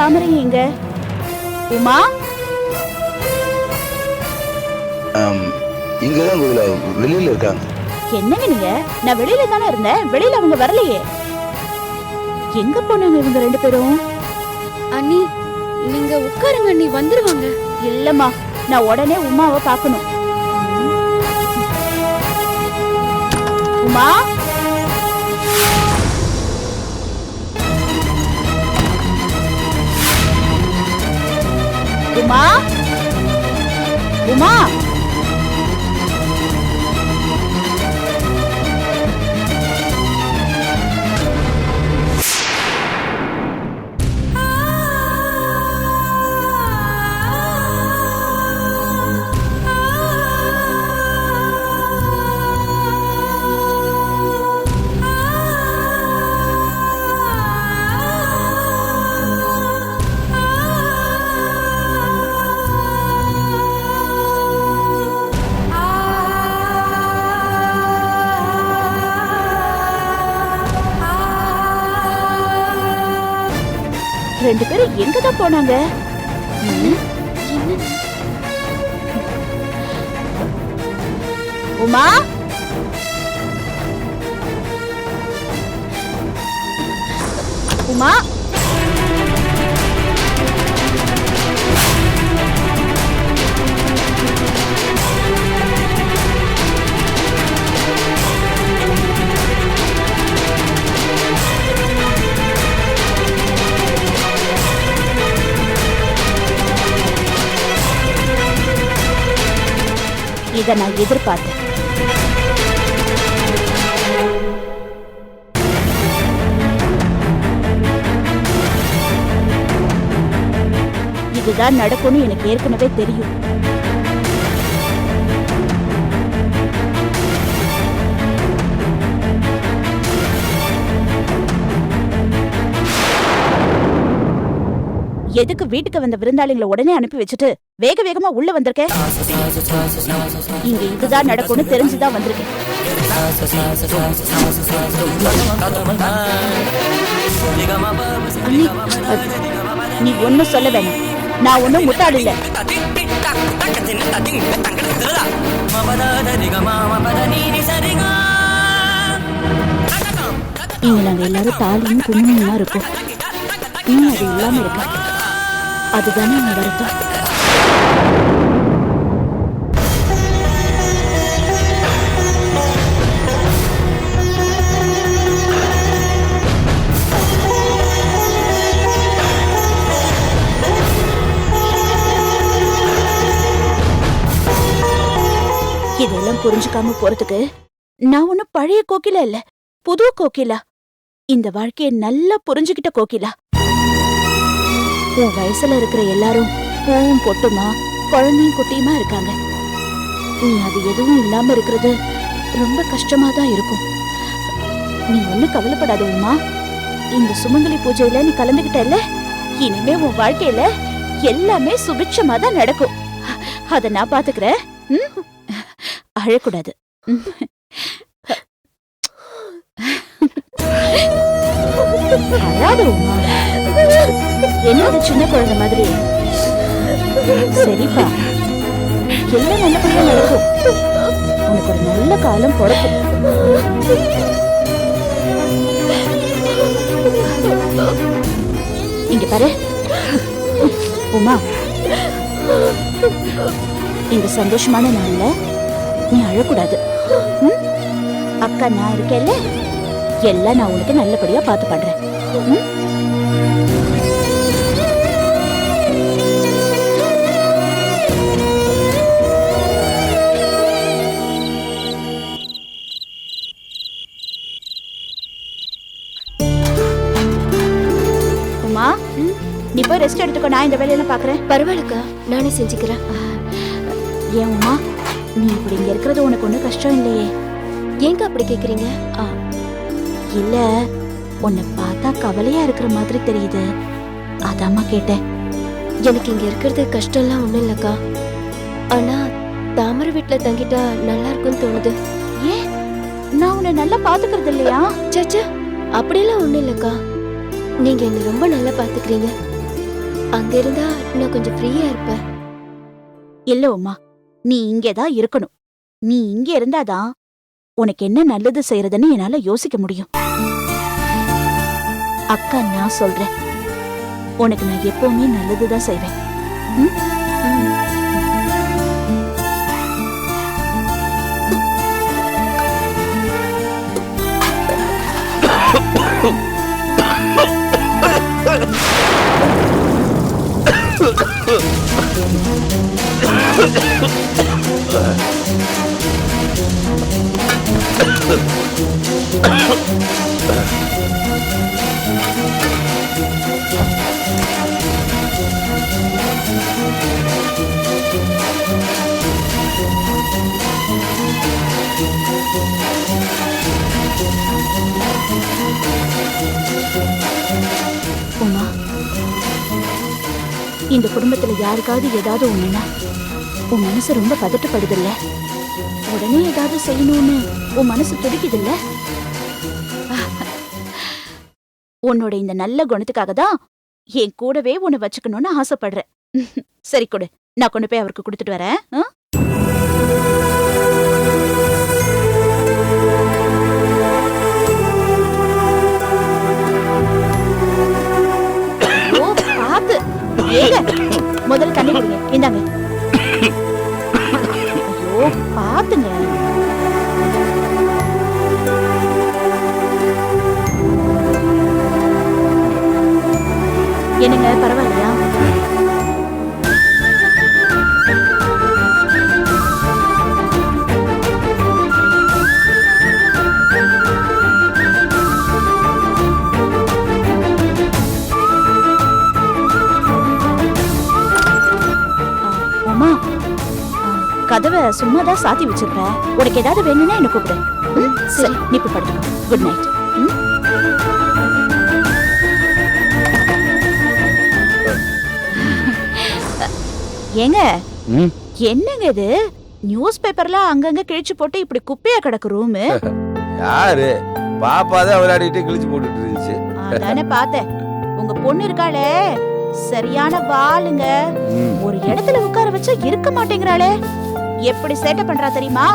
தாமரையும் எங்க? உமா இங்கதான் வெளியில இருக்காங்க. என்னங்க நீங்க? நான் வெளியில தானே இருந்தேன், வெளியில அவங்க வரலையே. எங்க போனாங்க இவங்க ரெண்டு பேரும்? அண்ணி நீங்க உட்காருங்க, அண்ணி வந்துருவாங்க. இல்லம்மா, நான் உடனே உமாவை பார்க்கணும். உமா உமா உமா ரெண்டு பேரும் எங்கதான் போனாங்க? உமா உமா இத நான் எதிர்பார்த்தேன். இதுதான் நடக்கும்னு எனக்கு ஏற்கனவே தெரியும். எதுக்கு வீட்டுக்கு வந்த விருந்தாளிகளை உடனே அனுப்பி வச்சுட்டு வேக வேகமா உள்ள வந்திருக்க? இங்க இதுதான் நடக்கும்னு தெரிஞ்சுதான் வந்திருக்கேன். நீ ஒன்னும் சொல்ல வேணாம், நான் ஒன்னும் முட்டாள் இல்ல. இங்க நாங்க எல்லாரும் தாலியும் குங்குமமா இருக்கோம். நீ அது இல்லாம இருக்க, அதுதானே என் வருத்தம். இதெல்லாம் புரிஞ்சுக்காம போறதுக்கு நான் ஒன்னும் பழைய கோகிலா இல்ல, புது கோகிலா. இந்த வாழ்க்கையை நல்லா புரிஞ்சுக்கிட்ட கோகிலா. உன் வயசுல இருக்கிற எல்லாரும் பூவும் பொட்டுமா குழந்தையும் குட்டியுமா இருக்காங்க. நீ அது எதுவும் இல்லாம இருக்கிறது ரொம்ப கஷ்டமா தான் இருக்கும். நீ ஒண்ணும் கவலைப்படாத உமா. இந்த சுமங்கலி பூஜையில நீ கலந்துகிட்டல, இனிமே உன் வாழ்க்கையில எல்லாமே சுபிட்சமா தான் நடக்கும். அத நான் பாத்துக்கிறேன். அழக்கூடாது. அழாத உமா. என்னது சின்ன குழந்தை மாதிரி? சரிப்பா, எல்லாம் நல்லபடியா நடக்கும். உனக்கு ஒரு நல்ல காலம் பிறக்கும். இங்க பாரு உமா, இந்த சந்தோஷமான நாள்ல நீ அழக்கூடாது. அக்கா நான் இருக்கேல்ல, எல்லாம் நான் உனக்கு நல்லபடியா பார்த்து பண்றேன். உமா, நீ போய் ரெஸ்ட் எடுத்துக்கோ, நான் இந்த வேலையெல்லாம் பாக்குறேன். பரவாயில்லக்கா, நானே செஞ்சுக்கிறேன். ஏன் உமா, நீ இப்படி இங்க இருக்கிறது உனக்கு ஒன்றும் கஷ்டம் இல்லையே? ஏங்க அப்படி கேக்குறீங்க? இல்ல, உன்னை பார்த்தா கவலையா இருக்கிற மாதிரி தெரியுது, அதாம்மா கேட்டேன். எனக்கு இங்க இருக்கிறது கஷ்டம்லாம் ஒண்ணும் இல்லக்கா. ஆனா தாமரை வீட்டுல தங்கிட்டா நல்லா இருக்கும்னு தோணுது. ஏன், நான் உன்னை நல்லா பாத்துக்கிறது இல்லையா? சச்சா, அப்படியெல்லாம் ஒண்ணும் இல்லக்கா. நீங்க என்ன ரொம்ப நல்லா பாத்துக்கிறீங்க. அங்க இருந்தா நான் கொஞ்சம் ஃப்ரீயா இருப்பேன். இல்ல உமா, நீ இங்கேதான் இருக்கணும். நீ இங்க இருந்தாதான் உனக்கு என்ன நல்லது செய்யறதுன்னு என்னால யோசிக்க முடியும். அக்கா, நான் சொல்றேன், உனக்கு நான் எப்பவுமே நல்லதுதான் செய்வேன். ம்? உமா, இந்த குடும்பத்துல யாருக்காவது ஏதாவது ஒண்ணுன்னா உன் மனசு ரொம்ப பதட்டப்படுதில்ல? உடனே ஏதாவது செய்யணும்னு உன் மனசு துடிக்குதில்ல? உன்னோட இந்த நல்ல குணத்துக்காக தான் என் கூடவே உன்னை வச்சுக்கணும்னு ஆசைப்படுறேன். சரி கொடு, நான் கொண்டு போய் அவருக்கு கொடுத்துட்டு வரேன். ஓ, பாத்து ஏங்க, முதல்ல தண்ணி குடிங்க. இந்தாங்க. ஐயோ, பாத்துங்க. என்னங்க, பரவாயில்லையா? உமா, கதவை சும்மாதான் சாத்தி வச்சிருப்பேன். உனக்கு ஏதாவது வேணும்னா என்ன கூப்பிடு. சரி, நீ போய் படுத்துக்கோ. Good night. ஏங்க, என்னங்க இது? நியூஸ் பேப்பர்ல அங்கங்க கிழிச்சு போட்டு இப்படி குப்பையா கிடக்கு ரூம். யாரு பாப்பாதான் விளையாடிட்டு கிழிச்சு போட்டுட்டு இருந்துச்சு. அதானே பார்த்தேன். உங்க பொண்ணு இருக்காளே, சரியான வாளுங்க. ஒரு இடத்துல உட்கார வச்சா இருக்க மாட்டேங்கிறாளே. எப்படி சேட்டை பண்றா தெரியுமா?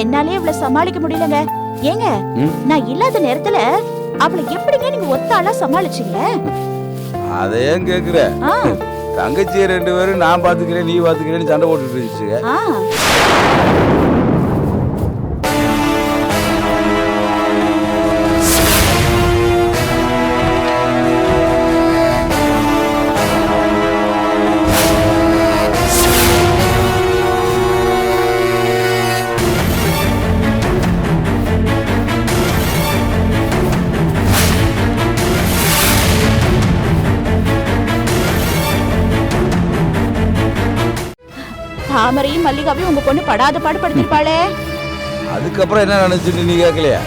என்னாலே இவ்வளவு சமாளிக்க முடியலங்க. ஏங்க, நான் இல்லாத நேரத்துல அவளை எப்படிங்க நீங்க ஒத்தாளா சமாளிச்சீங்க? அதையும் கேக்குற? தங்கச்சி 2 பேரும் நான் பாத்துக்கிறேன் நீ பாத்துக்கிறேன்னு சண்டை போட்டுட்டு இருந்துச்சு. தாமரையும் மல்லிகாவையும் உங்க பொண்ணு படாத பாடுபடுத்திருப்பாளே. அதுக்கப்புறம் என்ன நினைச்சுட்டு நீ கேட்கலையா?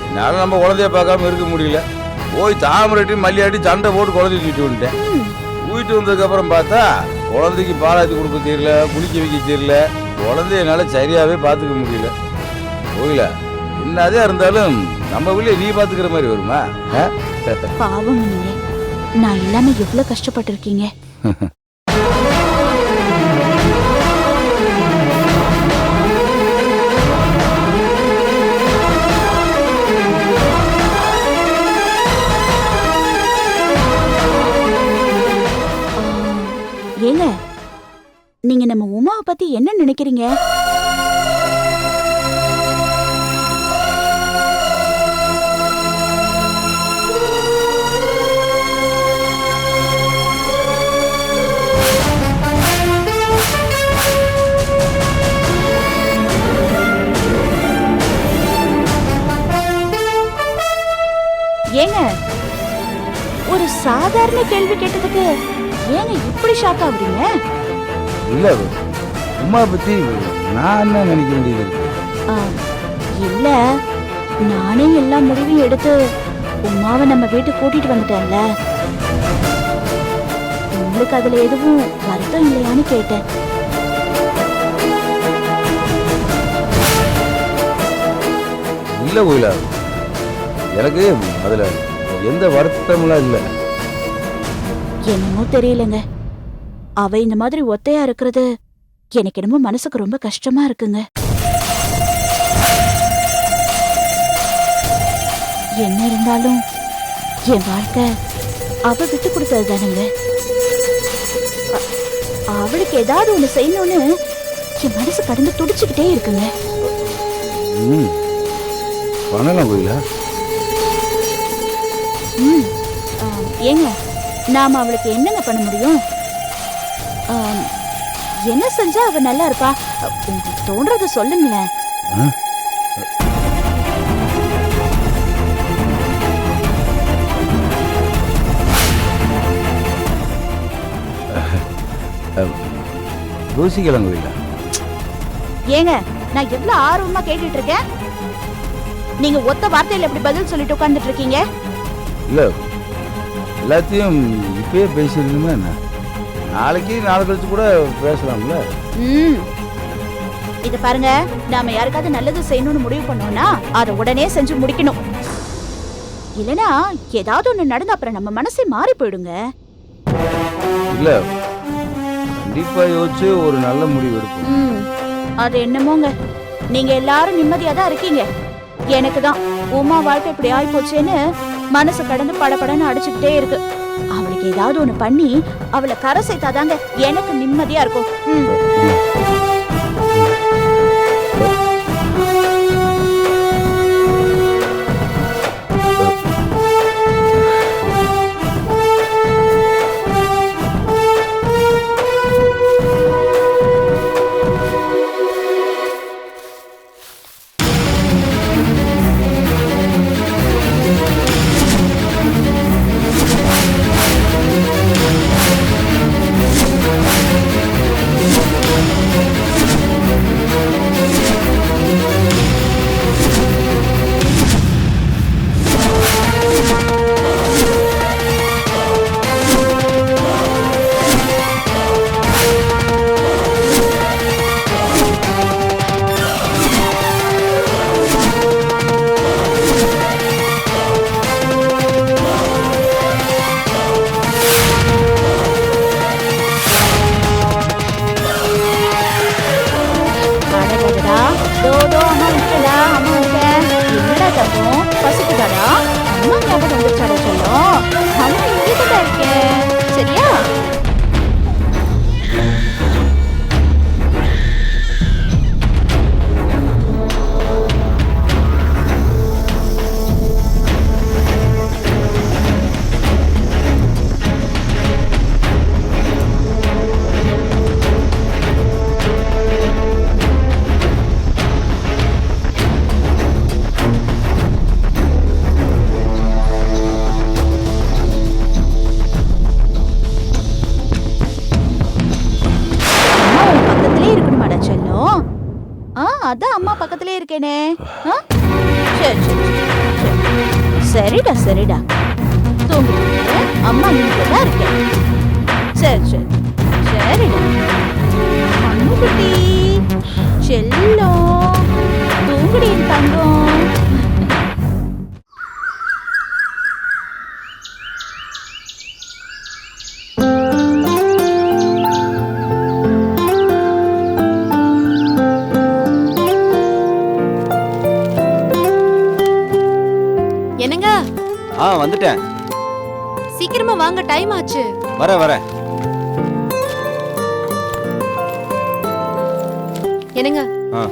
என்னால நம்ம குழந்தைய பார்க்காம இருக்க முடியல. போய் தாமரைட்டி மல்லியாட்டி சண்டை போட்டு குழந்தைய தூக்கிட்டு வந்துட்டேன். தூக்கிட்டு வந்ததுக்கு அப்புறம் பார்த்தா குழந்தைக்கு பாலாத்தி கொடுக்க தெரியல, குளிக்க வைக்க தெரியல. குழந்தைய என்னால சரியாவே பாத்துக்க முடியல. போயில என்னதே இருந்தாலும் நம்ம வீட்ல நீ பாத்துக்கிற மாதிரி வருமா? பாவம் நீங்க. நான் இல்லாம எவ்வளவு கஷ்டப்பட்டிருக்கீங்க. ஏங்க, நீங்க நம்ம உமாவை பத்தி என்ன நினைக்கிறீங்க? ஏங்க, ஒரு சாதாரண கேள்வி கேட்டதுக்கு ஏங்க இப்படி ஷாக் ஆகுறீங்க? இல்ல, உமா பத்தி நான் என்ன நினைக்க வேண்டியது? இல்ல, நானே எல்லா முடிவையும் எடுத்து உமாவை நம்ம வீட்டுக்கு கூட்டிட்டு வந்துட்டேன்ல. உங்களுக்கு அதுல எதுவும் வருத்தம் இல்லையான்னு கேட்டேன். இல்ல கோயிலா, எனக்கு அதுல எந்த வருத்தமும் இல்லை. என்னமோ தெரியலங்க, அவ இந்த மாதிரி ஒத்தையா இருக்கிறது எனக்கு என்னமோ மனசுக்கு ரொம்ப கஷ்டமா இருக்குங்க. என்ன இருந்தாலும் என் வாழ்க்கை அவ விட்டு கொடுத்தது தானுங்க. அவளுக்கு ஏதாவது ஒண்ணு செய்யணும்னு என் மனசு கடந்து துடிச்சுக்கிட்டே இருக்குங்க. பண்ணலாம் கோயிலா. ஏங்க, நாம அவளுக்கு என்னங்க பண்ண முடியும்? என்ன செஞ்சா அவ நல்லா இருப்பா? உங்களுக்கு தோன்றத சொல்லுங்களேன். யோசிக்கலாம் கோயிலா. ஏங்க, நான் எவ்வளவு ஆர்வமா கேட்டுட்டு இருக்கேன், நீங்க ஒத்த வார்த்தையில எப்படி பதில் சொல்லிட்டு உட்கார்ந்துட்டு இருக்கீங்க? இல்ல, எல்லாத்தையும் இப்பயே பேசிருந்தோம்னா என்ன, நாளைக்கு நாளை கழிச்சு கூட பேசலாம்ல. இத பாருங்க, நாம யாருக்காவது நல்லது செய்யணும்னு முடிவு பண்ணோம்னா அதை உடனே செஞ்சு முடிக்கணும். இல்லனா ஏதாவது ஒண்ணு நடந்து அப்புறம் நம்ம மனசே மாறி போயிடுங்க. இல்ல, கண்டிப்பா யோசிச்சு ஒரு நல்ல முடிவு எடுப்போம். அது என்னமோங்க, நீங்க எல்லாரும் நிம்மதியா தான் இருக்கீங்க. எனக்கு தான் உமா வாழ்க்கை இப்படி ஆயி போச்சேன்னு மனசு கடந்து படபடன்னு அடிச்சுக்கிட்டே இருக்கு. அவளுக்கு ஏதாவது ஒண்ணு பண்ணி அவளை கரை சேர்த்தாதாங்க எனக்கு நிம்மதியா இருக்கும். சரியா? அதான் அம்மா பக்கத்திலே இருக்கேனே. சரிடா சரிடா, தூங்கு, அம்மா நீங்க தான் இருக்கேன். சரி சரி சரிடா அண்ணுக்குட்டி செல்லம், தூங்குடி தங்கம். என்னங்க? வந்துட்டேன். சீக்கிரமா வாங்க, டைம் ஆச்சு. வரேன். என்னங்க,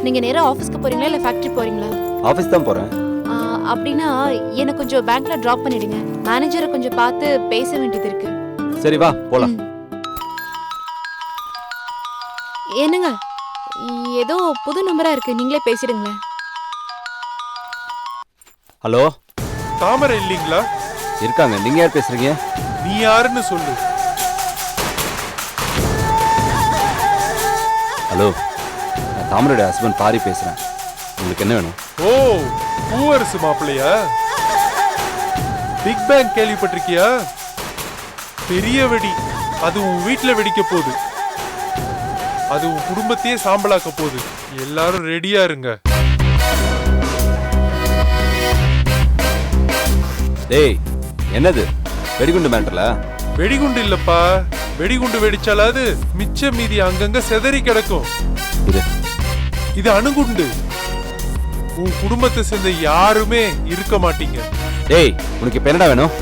நீங்க நேரா ஆபீஸ்க்கு போறீங்களா இல்ல ஃபேக்டரி போறீங்களா? ஆபீஸ் தான் போறேன். அப்படினா என்ன கொஞ்சம் பேங்க்ல டிராப் பண்ணிடுங்க. மேனேஜரை கொஞ்சம் பார்த்து பேச வேண்டியது இருக்கு. சரி வா போலாம். என்னங்க, ஏதோ புது நம்பரா இருக்கு, நீங்களே பேசிடுங்களேன். ஹலோ, தாமரை இல்லீங்களா? இருக்காங்க. நீங்க யார் பேசுறீங்க? நீ யாருன்னு சொல்லு. ஹலோ, நான் தாமரையோட ஹஸ்பண்ட் பாரி பேசுறேன். உங்களுக்கு என்ன வேணும்? ஓ, பூவரசு மாப்பிள்ளையா? பிக் பேங் கேள்விப்பட்டிருக்கியா? பெரிய வெடி, அது உன் வீட்டுல வெடிக்க போகுது. அது உன் குடும்பத்தையே சாம்பலாக்க போகுது. எல்லாரும் ரெடியா இருங்க. டேய், என்னது வெடிகுண்டு மேட்டர்ல? வெடிகுண்டு இல்லப்பா, வெடிகுண்டு வெடிச்சாலாவது மிச்ச மீதி அங்கங்க செதறி கிடக்கும். இது இது அணுகுண்டு. உன் குடும்பத்தை சேர்ந்த யாருமே இருக்க மாட்டீங்க. டேய், உனக்கு இப்ப என்னடா வேணும்?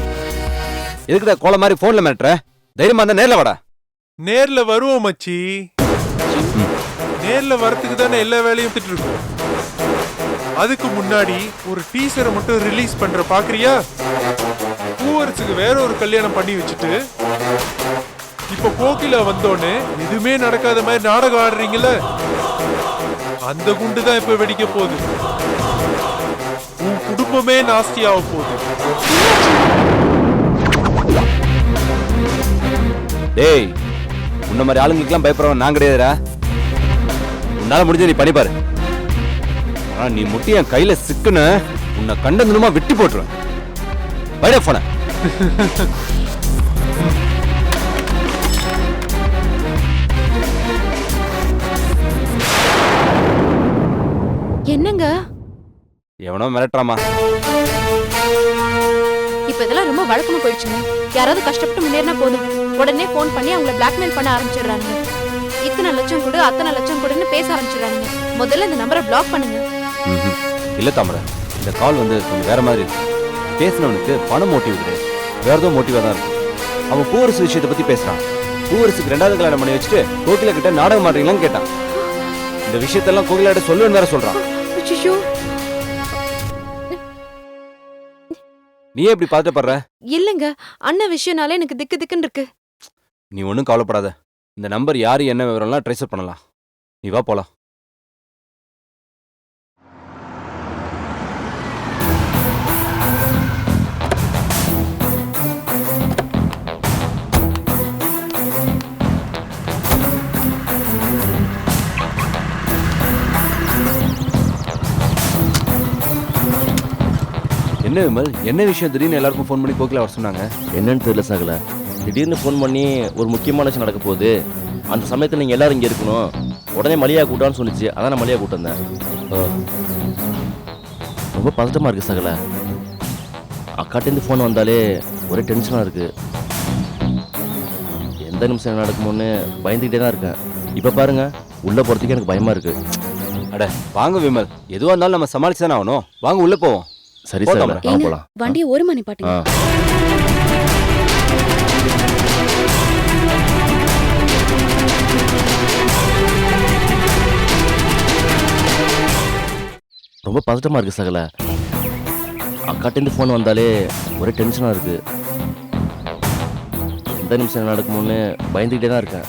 எதுக்குடா கோல மாதிரி போன்ல மிரட்டுற? தைரியமா இருந்தா நேர்ல வாடா. நேர்ல வருவோம் மச்சி. நேர்ல வரத்துக்கு தானே எல்லா வேலையும் திட்டு இருக்கும். அதுக்கு முன்னாடி ஒரு டீசரை மட்டும் ரிலீஸ் பண்ற பாக்குறியா? பூவரசுக்கு வேற ஒரு கல்யாணம் பண்ணி வச்சுட்டு இப்ப கோகிலா வந்தோன்னு எதுவுமே நடக்காத மாதிரி நாடகம் ஆடுறீங்கல்ல, அந்த குண்டு தான் இப்ப வெடிக்க போகுது. உன் குடும்பமே நாஸ்தி ஆக போகுது. டேய், உன்ன மாதிரி ஆளுங்களுக்கெல்லாம் பயப்படுறவன் நான் கிடையாதுடா. உன்னால முடிஞ்ச நீ பண்ணி பாரு. ஆனா நீ முட்டி என் கையில சிக்குன்னு உன்னை கண்டந்துமா வெட்டி போட்டுருவேன். வைடா போன. என்னங்க எவனோ மிரட்டுறாமா. இப்ப இதெல்லாம் ரொம்ப வழக்கமா போயிடுச்சுங்க. யாராவது கஷ்டப்பட்டு முன்னேறினா போதும், உடனே போன் பண்ணி அவங்கள பிளாக்மெயில் பண்ண ஆரம்பிச்சிடுறாங்க. இத்தனை லட்சம் கொடு, அத்தனை லட்சம் கொடுன்னு பேச ஆரம்பிச்சிடுறாங்க. முதல்ல இந்த நம்பரை பிளாக் பண்ணுங்க. இல்ல தாமரை, இந்த கால் வந்து கொஞ்சம் வேற மாதிரி இருக்கு. பேசினவனுக்கு பண மோட்டிவ் கிடையாது, வேற ஏதோ மோட்டிவா தான் இருக்கு. அவன் பூவரசு விஷயத்தை பத்தி பேசுறான். பூவரசுக்கு 2வது கல்யாணம் பண்ணி வச்சுட்டு கோகிலா கிட்ட நாடகம் மாட்டீங்களான்னு கேட்டான். இந்த விஷயத்தெல்லாம் கோகிலாட்ட சொல்லுவேன்னு வேற சொல்றான். அச்சச்சோ. நீ எப்படி பாத்துப்படுற? இல்லங்க, அண்ணன் விஷயம்னாலே எனக்கு திக்கு திக்குன்னு இருக்கு. நீ ஒன்றும் கவலைப்படாத. இந்த நம்பர் யாரு என்ன விவரம்லாம் ட்ரேஸ் அவுட் பண்ணலாம். நீ வா போலாம். என்ன விமல், என்ன விஷயம்? திடீர்னு எல்லாருக்கும் ஃபோன் பண்ணி கோகிலா வர சொன்னாங்க. என்னன்னு தெரியல சகல. திடீர்னு ஃபோன் பண்ணி ஒரு முக்கியமான விஷயம் நடக்க போகுது, அந்த சமயத்தில் நீங்கள் எல்லாரும் இங்கே இருக்கணும், உடனே மலியா கூட்டான்னு சொன்னிச்சு. அதான் நான் மலியா கூட்டு வந்தேன். ரொம்ப பதட்டமாக இருக்குது சகல. அக்காட்டேருந்து ஃபோன் வந்தாலே ஒரே டென்ஷனாக இருக்குது. எந்த நிமிஷம் என்ன நடக்குமோன்னு பயந்துக்கிட்டே தான் இருக்கேன். இப்போ பாருங்க, உள்ளே போகிறதுக்கு எனக்கு பயமாக இருக்குது. அட வாங்க விமல், எதுவாக இருந்தாலும் நம்ம சமாளிச்சு தானே ஆகணும். வாங்க உள்ள போவோம். சரி சகல, வாங்க போகலாம். வண்டியை ஒரு மணி பாட்டு. ரொம்ப பதட்டமாக இருக்குது சகல. அக்காட்டேருந்து ஃபோன் வந்தாலே ஒரே டென்ஷனாக இருக்குது. எந்த நிமிஷம் என்ன நடக்குமோன்னு பயந்துக்கிட்டே தான் இருக்கேன்.